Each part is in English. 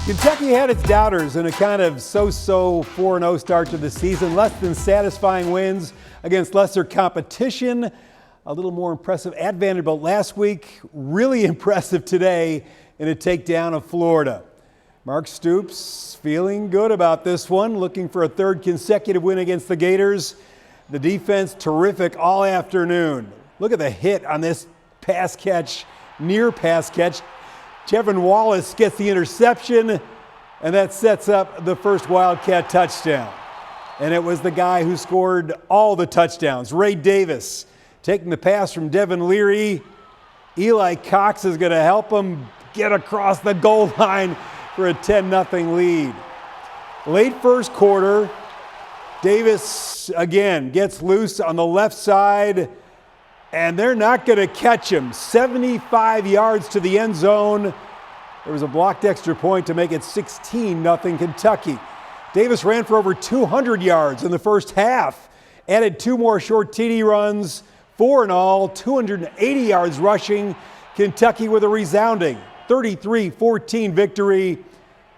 Kentucky had its doubters in a kind of so-so 4-0 start to the season. Less than satisfying wins against lesser competition. A little more impressive at Vanderbilt last week. Really impressive today in a takedown of Florida. Mark Stoops feeling good about this one, looking for a third consecutive win against the Gators. The defense terrific all afternoon. Look at the hit on this pass catch, near pass catch. Tevin Wallace gets the interception, and that sets up the first Wildcat touchdown. And it was the guy who scored all the touchdowns, Ray Davis, taking the pass from Devin Leary. Eli Cox is going to help him get across the goal line for a 10-0 lead. Late first quarter, Davis again gets loose on the left side, and they're not going to catch him. 75 yards to the end zone. There was a blocked extra point to make it 16-0 Kentucky. Davis ran for over 200 yards in the first half, added 2 more short TD runs, 4 in all, 280 yards rushing. Kentucky with a resounding 33-14 victory.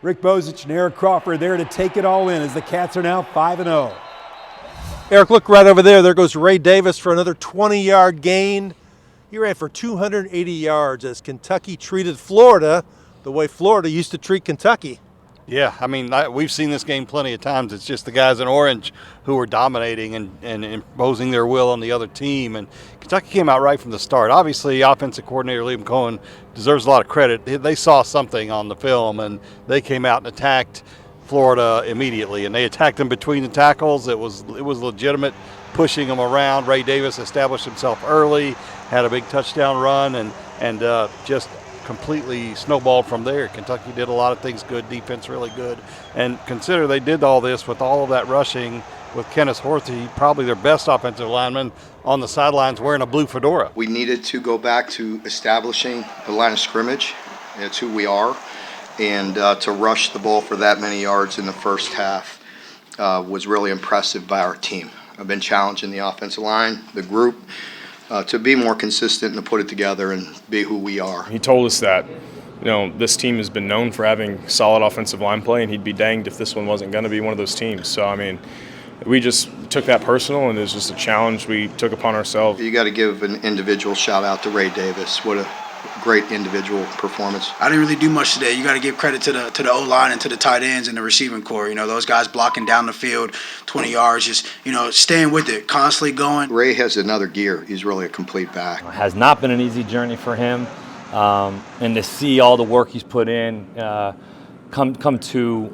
Rick BOZICH and Eric Crawford there to take it all in as the Cats are now 5-0. Eric, look right over there. There goes Ray Davis for another 20-yard gain. He ran for 280 yards as Kentucky treated Florida the way Florida used to treat Kentucky. Yeah, I mean, we've seen this game plenty of times. It's just the guys in orange who are dominating and imposing their will on the other team. And Kentucky came out right from the start. Obviously, offensive coordinator Liam Cohen deserves a lot of credit. They saw something on the film, and they came out and attacked Florida immediately. And they attacked them between the tackles. It was legitimate, pushing them around. Ray Davis established himself early, had a big touchdown run, and just completely snowballed from there. Kentucky did a lot of things good, defense really good, and consider they did all this with all of that rushing with Kenneth Horthy, probably their best offensive lineman, on the sidelines wearing a blue fedora. We needed to go back to establishing the line of scrimmage. That's who we are, and to rush the ball for that many yards in the first half was really impressive by our team. I've been challenging the offensive line, the group, to be more consistent and to put it together and be who we are. He told us that, this team has been known for having solid offensive line play, and he'd be danged if this one wasn't going to be one of those teams. So, I mean, we just took that personal, and it was just a challenge we took upon ourselves. You got to give an individual shout out to Ray Davis. What a great individual performance. I didn't really do much today. You got to give credit to the O-line and to the tight ends and the receiving core. Those guys blocking down the field, 20 yards, just, staying with it, constantly going. Ray has another gear. He's really a complete back. It has not been an easy journey for him, and to see all the work he's put in come to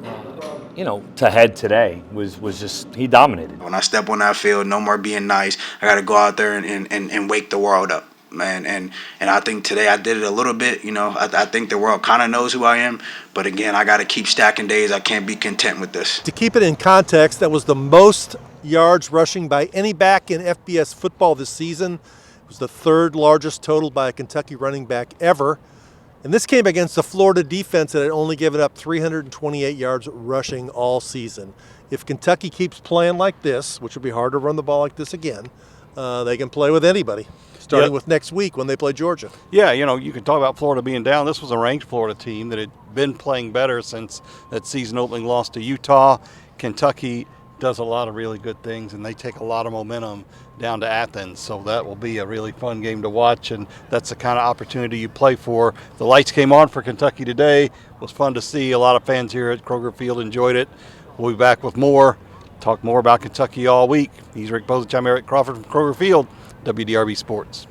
head today was just, he dominated. When I step on that field, no more being nice. I got to go out there and wake the world up. Man, and I think today I did it a little bit. I think the world kind of knows who I am, but again, I got to keep stacking days. I can't be content with this. To keep it in context, that was the most yards rushing by any back in FBS football this season. It was the 3rd largest total by a Kentucky running back ever. And this came against the Florida defense that had only given up 328 yards rushing all season. If Kentucky keeps playing like this, which will be hard to run the ball like this again, they can play with anybody, starting with next week when they play Georgia. Yeah, you can talk about Florida being down. This was a ranked Florida team that had been playing better since that season opening loss to Utah. Kentucky does a lot of really good things, and they take a lot of momentum down to Athens. So that will be a really fun game to watch, and that's the kind of opportunity you play for. The lights came on for Kentucky today. It was fun to see. A lot of fans here at Kroger Field enjoyed it. We'll be back with more. Talk more about Kentucky all week. He's Rick BOZICH. I'm Eric Crawford from Kroger Field, WDRB Sports.